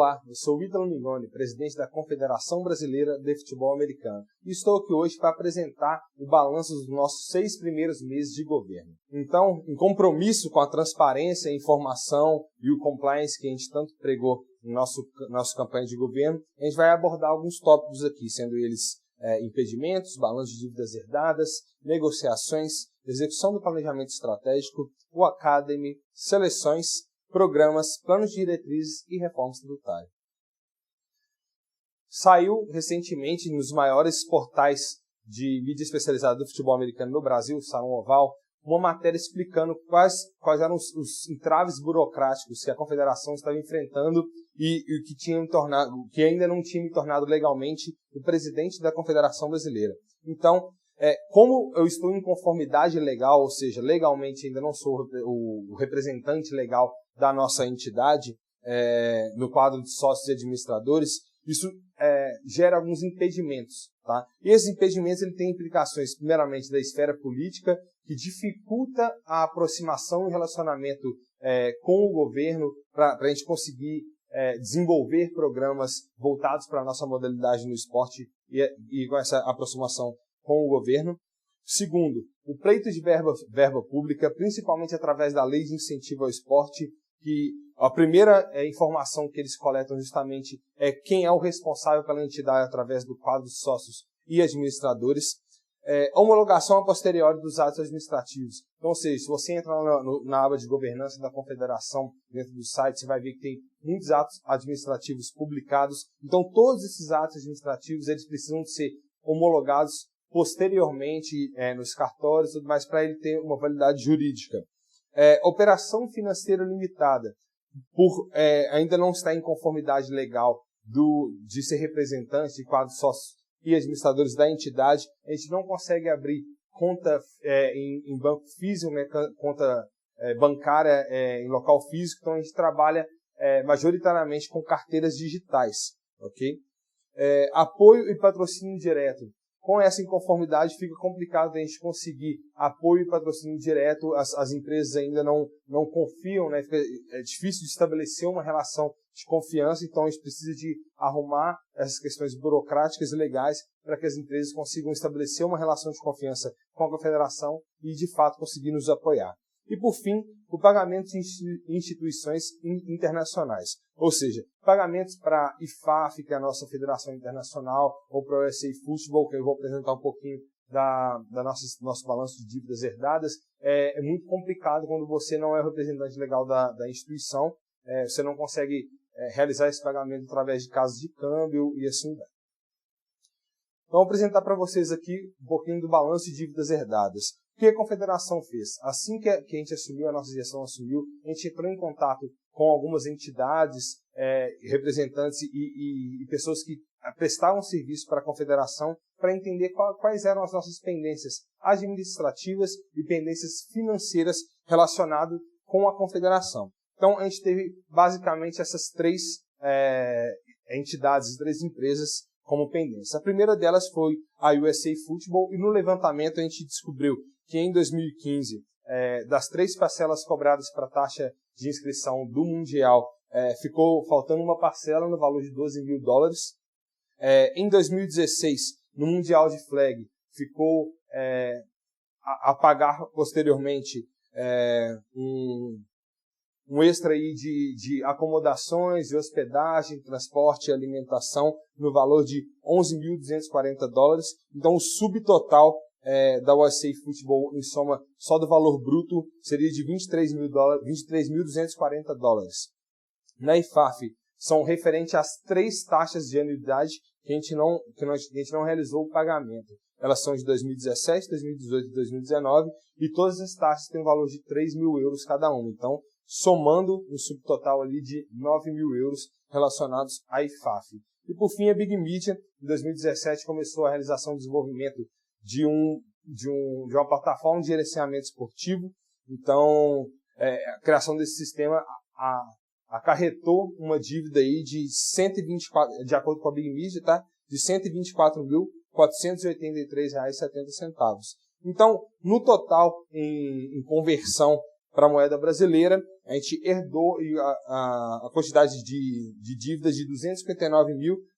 Olá, eu sou o Ítalo Mingoni, presidente da Confederação Brasileira de Futebol Americano. E estou aqui hoje para apresentar o balanço dos nossos 6 primeiros meses de governo. Então, em compromisso com a transparência, a informação e o compliance que a gente tanto pregou em nossa campanha de governo, a gente vai abordar alguns tópicos aqui, sendo eles impedimentos, balanço de dívidas herdadas, negociações, execução do planejamento estratégico, o Academy, seleções, programas, planos de diretrizes e reforma tributária. Saiu recentemente nos maiores portais de mídia especializada do futebol americano no Brasil, o Salão Oval, uma matéria explicando quais eram os entraves burocráticos que a Confederação estava enfrentando e que ainda não tinha me tornado legalmente o presidente da Confederação Brasileira. Então, como eu estou em conformidade legal, ou seja, legalmente ainda não sou o representante legal da nossa entidade, no quadro de sócios e administradores, isso gera alguns impedimentos. Tá? E esses impedimentos têm implicações, primeiramente, da esfera política, que dificulta a aproximação e relacionamento com o governo para a gente conseguir desenvolver programas voltados para a nossa modalidade no esporte e com essa aproximação com o governo. Segundo, o pleito de verba pública, principalmente através da Lei de Incentivo ao Esporte, que a primeira informação que eles coletam justamente é quem é o responsável pela entidade através do quadro de sócios e administradores. A homologação a posteriori dos atos administrativos. Então, ou seja, se você entrar na aba de governança da Confederação, dentro do site, você vai ver que tem muitos atos administrativos publicados. Então, todos esses atos administrativos eles precisam ser homologados posteriormente nos cartórios e tudo mais para ele ter uma validade jurídica. Operação financeira limitada, por ainda não estar em conformidade legal de ser representante de quadros sócios e administradores da entidade, a gente não consegue abrir conta em banco físico, né, conta bancária em local físico, então a gente trabalha majoritariamente com carteiras digitais. Okay? Apoio e patrocínio direto. Com essa inconformidade fica complicado a gente conseguir apoio e patrocínio direto, as empresas ainda não confiam, né? É difícil de estabelecer uma relação de confiança, então a gente precisa de arrumar essas questões burocráticas e legais para que as empresas consigam estabelecer uma relação de confiança com a Confederação e de fato conseguir nos apoiar. E por fim, o pagamento de instituições internacionais, ou seja, pagamentos para a IFAF, que é a nossa federação internacional, ou para o USA Football, que eu vou apresentar um pouquinho nosso balanço de dívidas herdadas. É muito complicado quando você não é o representante legal da instituição, você não consegue realizar esse pagamento através de casas de câmbio e assim vai. Então, vou apresentar para vocês aqui um pouquinho do balanço de dívidas herdadas. O que a Confederação fez? Assim que a gente assumiu, a nossa gestão assumiu, a gente entrou em contato com algumas entidades, representantes e pessoas que prestavam serviço para a Confederação para entender quais eram as nossas pendências administrativas e pendências financeiras relacionadas com a Confederação. Então, a gente teve basicamente essas 3 entidades, 3 empresas como pendência. A primeira delas foi a USA Football e no levantamento a gente descobriu que em 2015, das 3 parcelas cobradas para a taxa de inscrição do Mundial, ficou faltando uma parcela no valor de $12 mil. Em 2016, no Mundial de Flag, ficou a pagar posteriormente um extra aí de acomodações, de hospedagem, transporte e alimentação no valor de $11.240. Então, o subtotal da USA Football, em soma, só do valor bruto, seria de $23.240. Na IFAF, são referentes às 3 taxas de anuidade que a gente não realizou o pagamento. Elas são de 2017, 2018 e 2019, e todas as taxas têm um valor de €3 mil cada uma. Então, somando um subtotal ali de €9 mil relacionados à IFAF. E por fim, a Big Media, em 2017, começou a realização e desenvolvimento de uma plataforma de gerenciamento esportivo. Então, a criação desse sistema acarretou uma dívida aí de 124, de acordo com a Big Media, tá? De R$124.483,70. Então, no total, em conversão para a moeda brasileira, a gente herdou a quantidade de dívidas de R$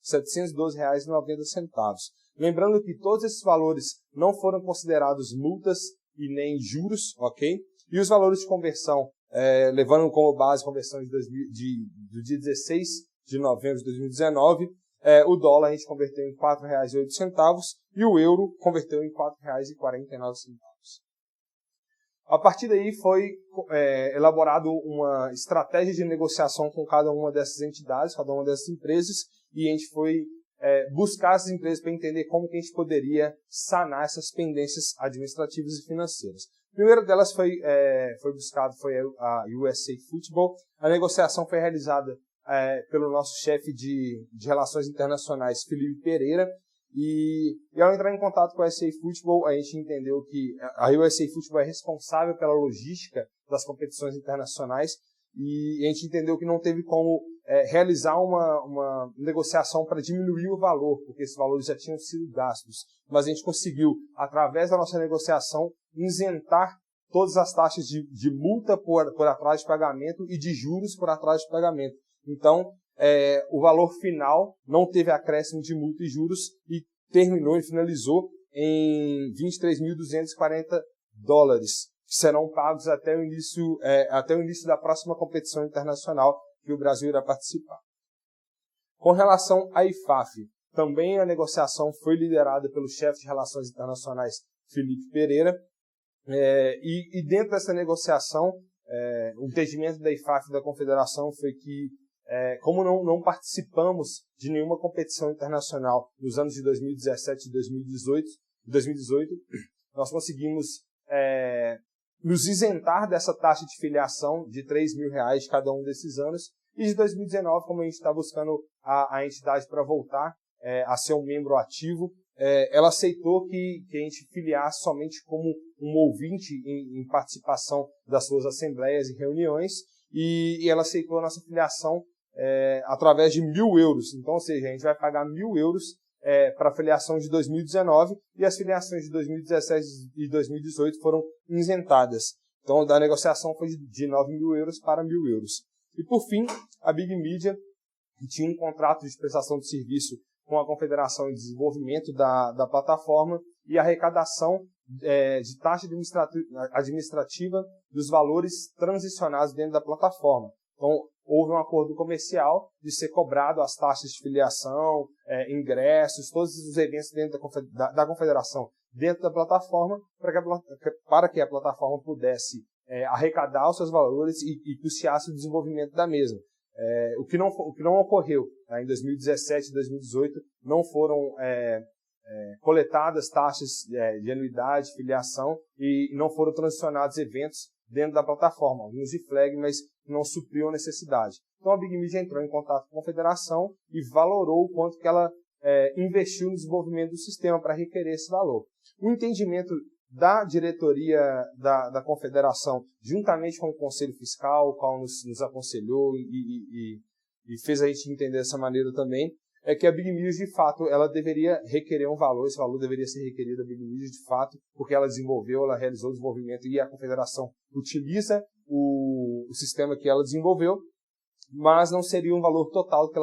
259.712,90. Lembrando que todos esses valores não foram considerados multas e nem juros, ok? E os valores de conversão, levando como base a conversão do dia 16 de novembro de 2019, o dólar a gente converteu em R$ 4,08 e o euro converteu em R$ 4,49. A partir daí foi elaborado uma estratégia de negociação com cada uma dessas entidades, cada uma dessas empresas, e a gente foi buscar essas empresas para entender como que a gente poderia sanar essas pendências administrativas e financeiras. A primeira delas foi a USA Football. A negociação foi realizada pelo nosso chefe de Relações Internacionais, Felipe Pereira, e ao entrar em contato com a USA Football, a gente entendeu que a USA Football é responsável pela logística das competições internacionais, e a gente entendeu que não teve como realizar uma negociação para diminuir o valor, porque esses valores já tinham sido gastos. Mas a gente conseguiu, através da nossa negociação, isentar todas as taxas de multa por atraso de pagamento e de juros por atraso de pagamento. Então, o valor final não teve acréscimo de multa e juros e terminou e finalizou em $23.240, que serão pagos até o início da próxima competição internacional que o Brasil irá participar. Com relação à IFAF, também a negociação foi liderada pelo chefe de Relações Internacionais, Felipe Pereira, e dentro dessa negociação, o entendimento da IFAF e da Confederação foi que, como não participamos de nenhuma competição internacional nos anos de 2017 e 2018, nós conseguimos nos isentar dessa taxa de filiação de R$ 3.000 de cada um desses anos. E de 2019, como a gente está buscando a entidade para voltar a ser um membro ativo, ela aceitou que a gente filiasse somente como um ouvinte em participação das suas assembleias e reuniões, e ela aceitou a nossa filiação através de €1.000. Então, ou seja, a gente vai pagar €1.000 para a filiação de 2019 e as filiações de 2017 e 2018 foram isentadas. Então, a negociação foi de €9.000 para €1.000. E, por fim, a Big Media tinha um contrato de prestação de serviço com a Confederação de Desenvolvimento da plataforma e arrecadação de taxa administrativa dos valores transicionados dentro da plataforma. Então, houve um acordo comercial de ser cobrado as taxas de filiação, ingressos, todos os eventos dentro da Confederação, dentro da plataforma, para que a plataforma pudesse arrecadar os seus valores e custeasse o desenvolvimento da mesma. O que não ocorreu em 2017 e 2018, não foram coletadas taxas de anuidade, filiação, e não foram transicionados eventos dentro da plataforma, alguns de flag, mas não supriu a necessidade. Então a Big Media entrou em contato com a Confederação e valorou o quanto que ela investiu no desenvolvimento do sistema para requerer esse valor. O entendimento da diretoria da Confederação, juntamente com o Conselho Fiscal, o qual nos aconselhou e fez a gente entender dessa maneira também, é que a Big Media, de fato, ela deveria requerer um valor, esse valor deveria ser requerido da Big Media, de fato, porque ela realizou o desenvolvimento e a Confederação utiliza o sistema que ela desenvolveu, mas não seria um valor total do que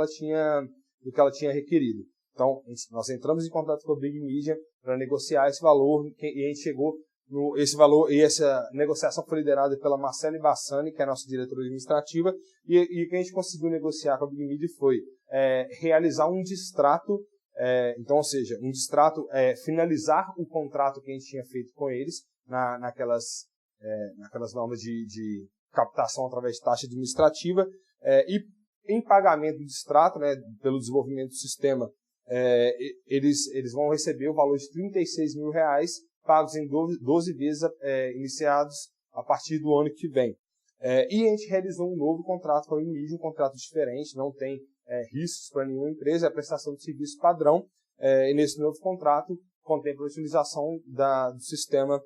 ela tinha requerido. Então, nós entramos em contato com a Big Media para negociar esse valor e a gente chegou esse valor, e essa negociação foi liderada pela Marcele Bassani, que é a nossa diretora administrativa, e o que a gente conseguiu negociar com a Big Media foi realizar um distrato, então, ou seja, um distrato, finalizar o contrato que a gente tinha feito com eles naquelas normas de captação através de taxa administrativa, e em pagamento do distrato, pelo desenvolvimento do sistema, eles vão receber o valor de R$36.000, pagos em 12 vezes iniciados a partir do ano que vem. E a gente realizou um novo contrato com a Unimídia, um contrato diferente, não tem riscos para nenhuma empresa, é a prestação de serviço padrão, e nesse novo contrato contempla a utilização do sistema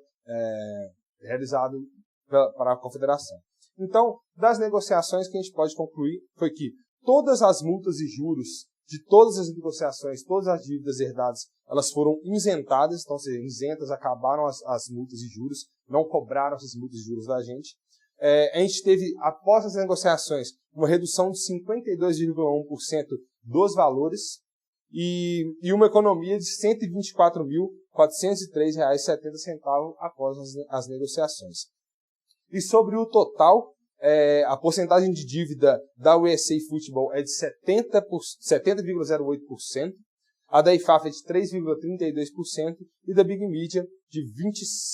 realizado para a Confederação. Então, das negociações que a gente pode concluir foi que todas as multas e juros de todas as negociações, todas as dívidas herdadas, elas foram isentadas, então, ou seja, isentas, acabaram as multas e juros, não cobraram essas multas e juros da gente. a gente teve, após as negociações, uma redução de 52,1% dos valores e uma economia de R$ 124.403,70 após as negociações. E sobre o total, a porcentagem de dívida da USA Football é de 70,08%, a da IFAF é de 3,32% e da Big Media de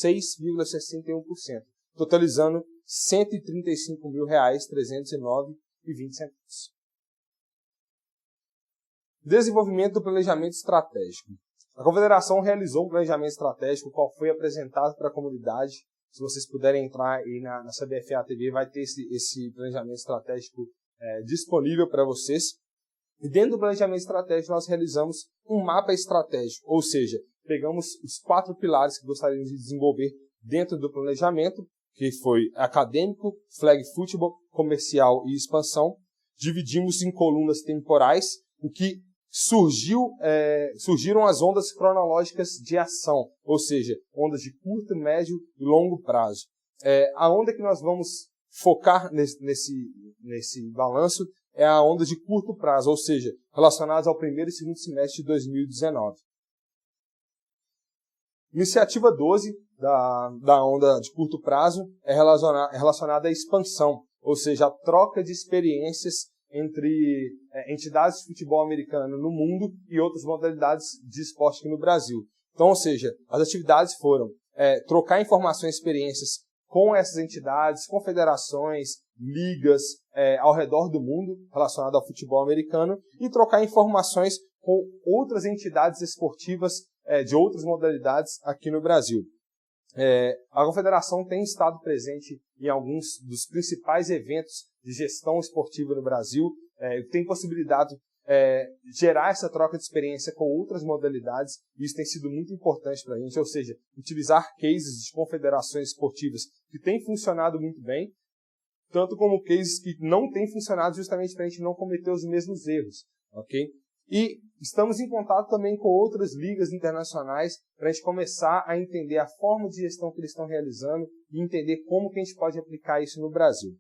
26,61%, totalizando R$ 135.309,20. Desenvolvimento do planejamento estratégico. A Confederação realizou um planejamento estratégico, qual foi apresentado para a comunidade. Se vocês puderem entrar aí na CBFA TV, vai ter esse planejamento estratégico disponível para vocês. E dentro do planejamento estratégico, nós realizamos um mapa estratégico, ou seja, pegamos os 4 pilares que gostaríamos de desenvolver dentro do planejamento, que foi acadêmico, flag football, comercial e expansão. Dividimos em colunas temporais, o que surgiram as ondas cronológicas de ação, ou seja, ondas de curto, médio e longo prazo. A onda que nós vamos focar nesse balanço é a onda de curto prazo, ou seja, relacionadas ao primeiro e segundo semestre de 2019. Iniciativa 12 da onda de curto prazo é relacionada à expansão, ou seja, a troca de experiências entre entidades de futebol americano no mundo e outras modalidades de esporte aqui no Brasil. Então, ou seja, as atividades foram trocar informações e experiências com essas entidades, confederações, ligas ao redor do mundo relacionado ao futebol americano e trocar informações com outras entidades esportivas de outras modalidades aqui no Brasil. A Confederação tem estado presente em alguns dos principais eventos de gestão esportiva no Brasil, tem possibilidade de gerar essa troca de experiência com outras modalidades, e isso tem sido muito importante para a gente, ou seja, utilizar cases de confederações esportivas que têm funcionado muito bem, tanto como cases que não têm funcionado justamente para a gente não cometer os mesmos erros, ok? E estamos em contato também com outras ligas internacionais para a gente começar a entender a forma de gestão que eles estão realizando e entender como que a gente pode aplicar isso no Brasil.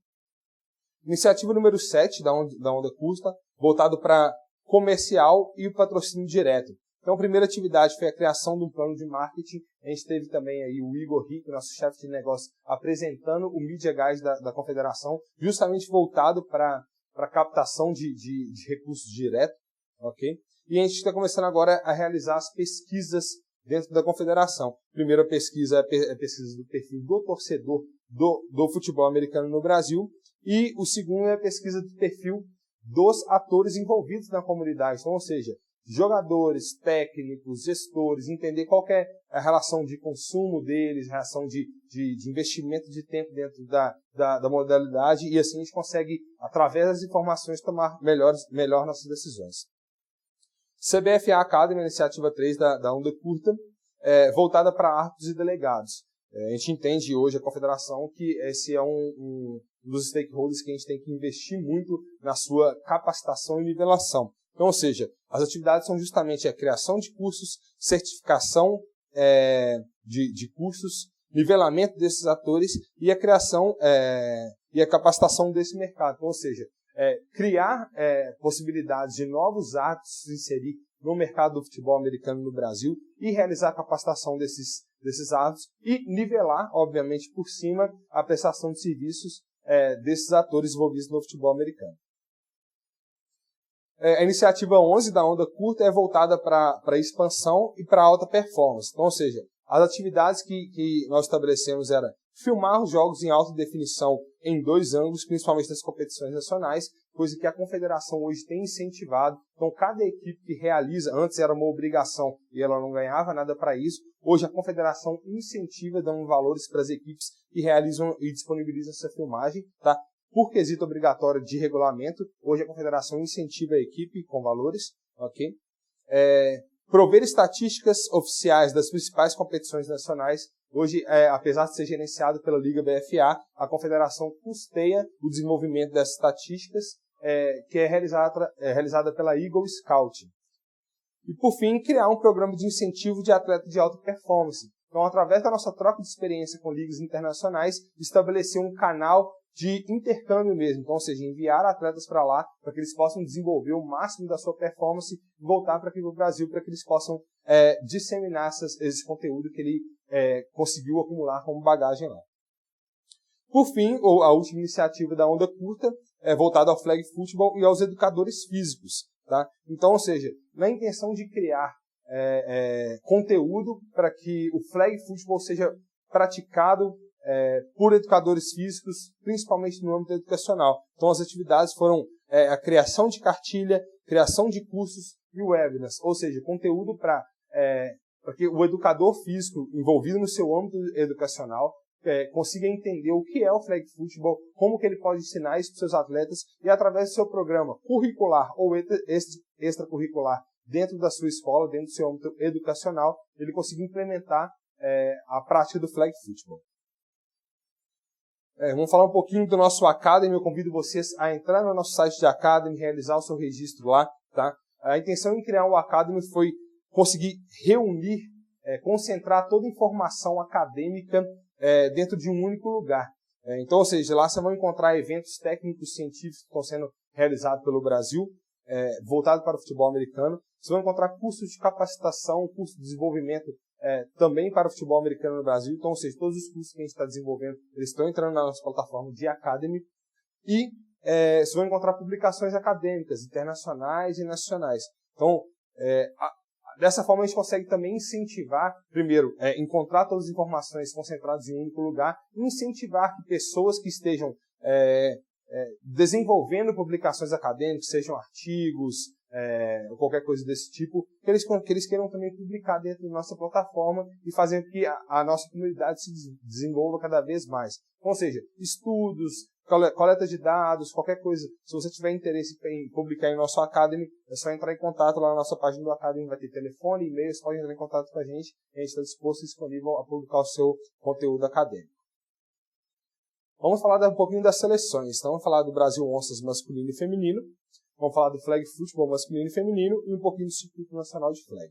Iniciativa número 7 da onda curta, voltado para comercial e o patrocínio direto. Então, a primeira atividade foi a criação de um plano de marketing. A gente teve também aí o Igor Rick, nosso chefe de negócio, apresentando o Media Guide da Confederação, justamente voltado para a captação de recursos diretos. Okay? E a gente está começando agora a realizar as pesquisas dentro da Confederação. A primeira pesquisa é a pesquisa do perfil do torcedor do futebol americano no Brasil. E o segundo é a pesquisa do perfil dos atores envolvidos na comunidade. Então, ou seja, jogadores, técnicos, gestores, entender qual que é a relação de consumo deles, a relação de investimento de tempo dentro da modalidade, e assim a gente consegue, através das informações, tomar melhor nossas decisões. CBFA Academy, iniciativa 3 da onda curta, voltada para árbitros e delegados. A gente entende hoje, a Confederação, que esse é um dos stakeholders que a gente tem que investir muito na sua capacitação e nivelação. Então, ou seja, as atividades são justamente a criação de cursos, certificação de cursos, nivelamento desses atores e a criação e a capacitação desse mercado. Então, ou seja, criar possibilidades de novos árbitros se inserir no mercado do futebol americano no Brasil e realizar a capacitação desses árbitros e nivelar, obviamente, por cima a prestação de serviços desses atores envolvidos no futebol americano. A iniciativa 11 da onda curta é voltada para a expansão e para a alta performance. Então, ou seja, as atividades que nós estabelecemos era filmar os jogos em alta definição em 2 ângulos, principalmente nas competições nacionais, coisa que a Confederação hoje tem incentivado. Então, cada equipe que realiza, antes era uma obrigação e ela não ganhava nada para isso, hoje a Confederação incentiva, dando valores para as equipes que realizam e disponibilizam essa filmagem, tá? Por quesito obrigatório de regulamento, hoje a Confederação incentiva a equipe com valores, ok? Prover estatísticas oficiais das principais competições nacionais. Hoje, apesar de ser gerenciado pela Liga BFA, a Confederação custeia o desenvolvimento dessas estatísticas, que é realizada pela Eagle Scout. E, por fim, criar um programa de incentivo de atleta de alta performance. Então, através da nossa troca de experiência com ligas internacionais, estabelecer um canal de intercâmbio mesmo, então, ou seja, enviar atletas para lá para que eles possam desenvolver o máximo da sua performance e voltar para aqui no Brasil para que eles possam disseminar esse conteúdo que ele conseguiu acumular como bagagem lá. Por fim, a última iniciativa da Onda Curta é voltada ao flag football e aos educadores físicos. Tá? Então, ou seja, na intenção de criar conteúdo para que o flag football seja praticado por educadores físicos, principalmente no âmbito educacional. Então, as atividades foram a criação de cartilha, criação de cursos e webinars, ou seja, conteúdo para que o educador físico envolvido no seu âmbito educacional consiga entender o que é o flag football, como que ele pode ensinar isso para os seus atletas e através do seu programa curricular ou extracurricular dentro da sua escola, dentro do seu âmbito educacional, ele consiga implementar a prática do flag football. Vamos falar um pouquinho do nosso Academy. Eu convido vocês a entrar no nosso site de Academy, realizar o seu registro lá. Tá? A intenção em criar o Academy foi conseguir reunir, concentrar toda a informação acadêmica dentro de um único lugar. Então, ou seja, lá você vai encontrar eventos técnicos científicos que estão sendo realizados pelo Brasil, voltados para o futebol americano. Você vai encontrar cursos de capacitação, cursos de desenvolvimento também para o futebol americano no Brasil. Então, ou seja, todos os cursos que a gente está desenvolvendo, eles estão entrando na nossa plataforma de Academy. E você vai encontrar publicações acadêmicas, internacionais e nacionais. Então, dessa forma a gente consegue também incentivar, primeiro, encontrar todas as informações concentradas em um único lugar, e incentivar que pessoas que estejam desenvolvendo publicações acadêmicas, sejam artigos, ou qualquer coisa desse tipo, que eles queiram também publicar dentro da nossa plataforma e fazer com que a nossa comunidade se desenvolva cada vez mais. Ou seja, estudos, coleta de dados, qualquer coisa. Se você tiver interesse em publicar em nosso Academy, é só entrar em contato lá na nossa página do Academy, vai ter telefone, e-mail, você pode entrar em contato com a gente está disposto e disponível a publicar o seu conteúdo acadêmico. Vamos falar um pouquinho das seleções. Então, vamos falar do Brasil Onças masculino e feminino, vamos falar do flag football masculino e feminino e um pouquinho do circuito nacional de flag.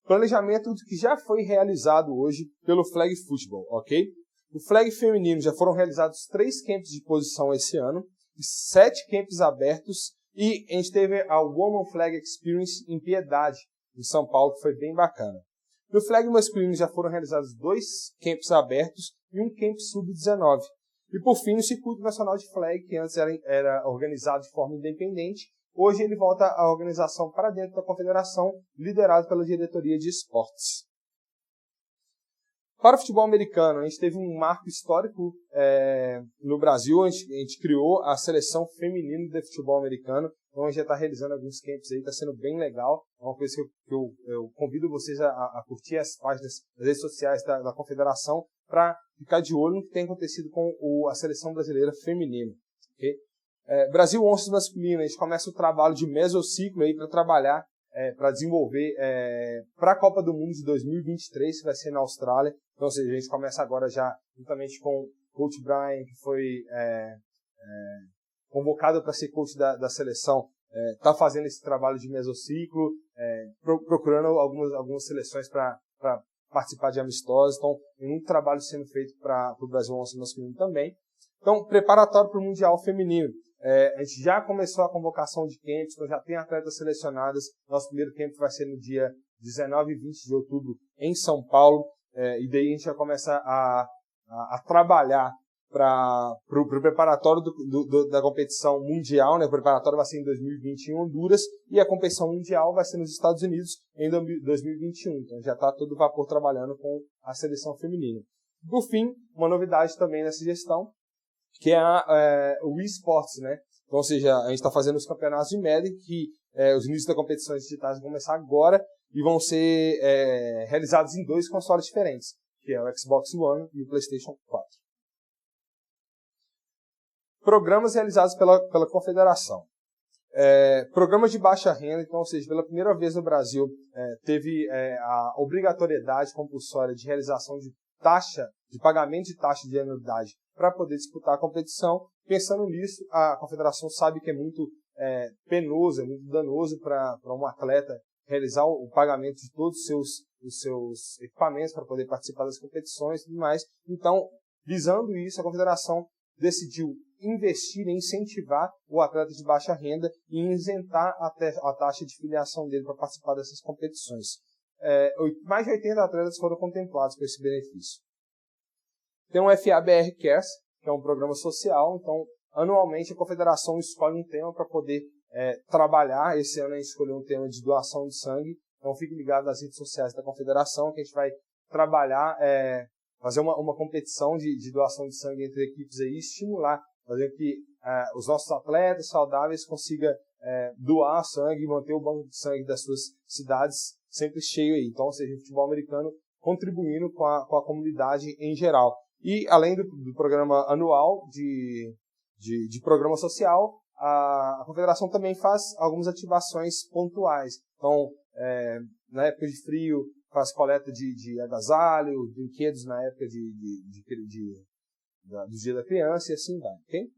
Planejamento que já foi realizado hoje pelo flag football, ok? O flag feminino já foram realizados 3 camps de posição esse ano, 7 camps abertos, e a gente teve a Woman Flag Experience em Piedade, em São Paulo, que foi bem bacana. No flag masculino já foram realizados 2 camps abertos e um camp sub-19. E por fim, o Circuito Nacional de Flag, que antes era organizado de forma independente, hoje ele volta à organização para dentro da confederação, liderado pela diretoria de esportes. Para o futebol americano, a gente teve um marco histórico no Brasil. A gente criou a seleção feminina de futebol americano. Então a gente já está realizando alguns camps aí, está sendo bem legal. É uma coisa que eu convido vocês a curtir as páginas das redes sociais da confederação para ficar de olho no que tem acontecido com a seleção brasileira feminina. Okay? Brasil Onças masculino, a gente começa o trabalho de mesociclo aí para trabalhar, para desenvolver para a Copa do Mundo de 2023, que vai ser na Austrália. Então, ou seja, a gente começa agora já juntamente com o coach Brian, que foi convocado para ser coach da seleção, está fazendo esse trabalho de mesociclo, procurando algumas seleções para participar de amistosos. Então, tem muito trabalho sendo feito para o Brasil Onças masculino também. Então, preparatório para o Mundial Feminino. A gente já começou a convocação de camps, então já tem atletas selecionadas. Nosso primeiro camp vai ser no dia 19 e 20 de outubro em São Paulo. E daí a gente já começa a trabalhar para o preparatório da competição mundial, né? O preparatório vai ser em 2020 em Honduras e a competição mundial vai ser nos Estados Unidos em 2021. Então já está todo vapor trabalhando com a seleção feminina. Por fim, uma novidade também nessa gestão, que é o eSports, né? Então, ou seja, a gente está fazendo os campeonatos de Madden, que os inícios das competições digitais vão começar agora e vão ser realizados em 2 consoles diferentes, que é o Xbox One e o PlayStation 4. Programas realizados pela Confederação. Programas de baixa renda, então, ou seja, pela primeira vez no Brasil, teve a obrigatoriedade compulsória de realização de pagamento de taxa de anuidade para poder disputar a competição. Pensando nisso, a Confederação sabe que é muito penoso, é muito danoso para um atleta realizar o pagamento de todos os seus equipamentos para poder participar das competições e tudo mais. Então, Visando isso, a confederação decidiu investir e incentivar o atleta de baixa renda e isentar a taxa de filiação dele para participar dessas competições. Mais de 80 atletas foram contemplados com esse benefício. Tem o FABR Cares, que é um programa social, então anualmente a confederação escolhe um tema para poder trabalhar. Esse ano a gente escolheu um tema de doação de sangue, então fique ligado nas redes sociais da confederação que a gente vai trabalhar, fazer uma competição de doação de sangue entre equipes aí, estimular, fazer que os nossos atletas saudáveis consigam doar sangue e manter o banco de sangue das suas cidades sempre cheio aí. Então, ou seja, o futebol americano contribuindo com a comunidade em geral. E além do programa anual de programa social, a confederação também faz algumas ativações pontuais. Então, na época de frio, faz coleta de agasalho, brinquedos na época do Dia da Criança e assim vai, ok?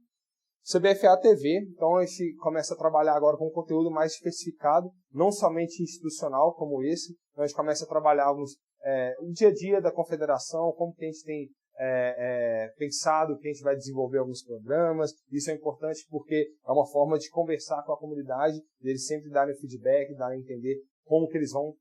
CBFA TV, então a gente começa a trabalhar agora com um conteúdo mais especificado, não somente institucional como esse, então a gente começa a trabalhar o dia a dia da confederação, como que a gente tem pensado que a gente vai desenvolver alguns programas. Isso é importante porque é uma forma de conversar com a comunidade, eles sempre darem feedback, darem a entender como que eles vão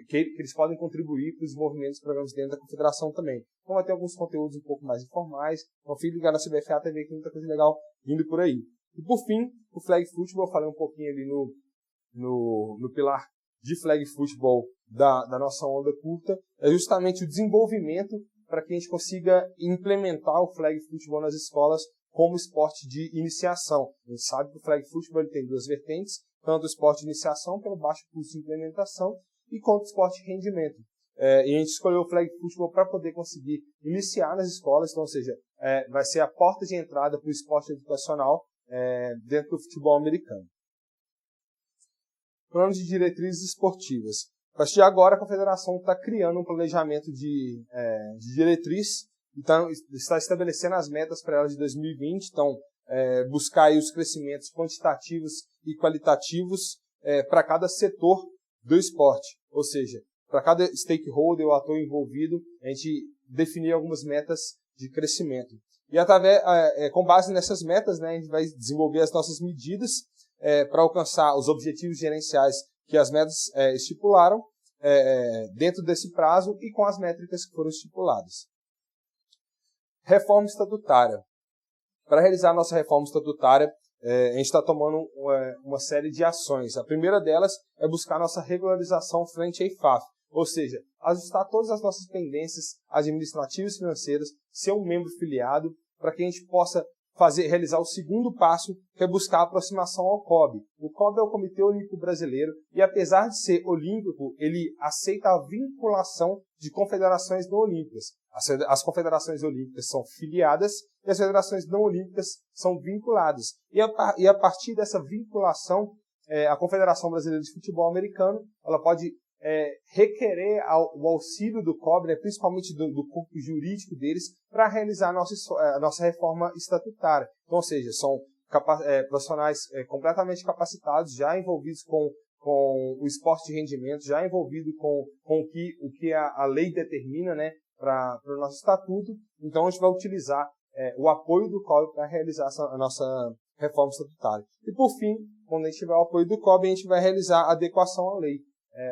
que eles podem contribuir para os movimentos e programas dentro da confederação também. Então vai ter alguns conteúdos um pouco mais informais. Então fique ligado na CBFA TV, que tem muita coisa legal vindo por aí. E por fim, o Flag Football, eu falei um pouquinho ali no pilar de Flag Football da nossa onda curta, é justamente o desenvolvimento para que a gente consiga implementar o Flag Football nas escolas como esporte de iniciação. A gente sabe que o Flag Football ele tem duas vertentes, tanto o esporte de iniciação, pelo baixo custo de implementação, e quanto o esporte de rendimento. E a gente escolheu o Flag Football para poder conseguir iniciar nas escolas, então, ou seja, vai ser a porta de entrada para o esporte educacional dentro do futebol americano. Plano de diretrizes esportivas. A partir de agora, a confederação está criando um planejamento de diretriz, então está estabelecendo as metas para ela de 2020, então buscar aí os crescimentos quantitativos e qualitativos para cada setor do esporte, ou seja, para cada stakeholder ou ator envolvido, a gente definir algumas metas de crescimento. E com base nessas metas, né, a gente vai desenvolver as nossas medidas para alcançar os objetivos gerenciais que as metas estipularam dentro desse prazo e com as métricas que foram estipuladas. Reforma estatutária. Para realizar a nossa reforma estatutária, a gente está tomando uma série de ações. A primeira delas é buscar nossa regularização frente à IFAF, ou seja, ajustar todas as nossas pendências administrativas e financeiras, ser um membro filiado, para que a gente possa realizar o segundo passo, que é buscar a aproximação ao COB. O COB é o Comitê Olímpico Brasileiro e, apesar de ser olímpico, ele aceita a vinculação de confederações não olímpicas. As confederações olímpicas são filiadas e as federações não olímpicas são vinculadas. E a partir dessa vinculação, a Confederação Brasileira de Futebol Americano ela pode requerer o auxílio do COB, né, principalmente do corpo jurídico deles, para realizar a nossa reforma estatutária. Então, ou seja, são profissionais completamente capacitados, já envolvidos com o esporte de rendimento, já envolvido com o que a lei determina, né, para o nosso estatuto. Então, a gente vai utilizar o apoio do COB para realizar a nossa reforma estatutária. E, por fim, quando a gente tiver o apoio do COB, a gente vai realizar a adequação à lei.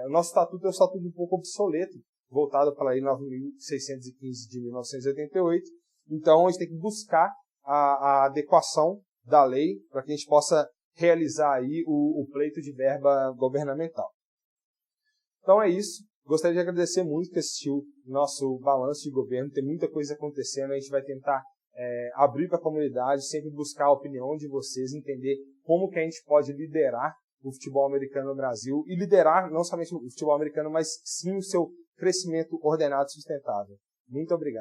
O nosso estatuto é um estatuto um pouco obsoleto, voltado para a Lei 9.615 de 1988. Então, a gente tem que buscar a adequação da lei para que a gente possa realizar aí o pleito de verba governamental. Então é isso. Gostaria de agradecer muito que assistiu o nosso balanço de governo. Tem muita coisa acontecendo. A gente vai tentar abrir para a comunidade, sempre buscar a opinião de vocês, entender como que a gente pode liderar o futebol americano no Brasil e liderar não somente o futebol americano, mas sim o seu crescimento ordenado e sustentável. Muito obrigado.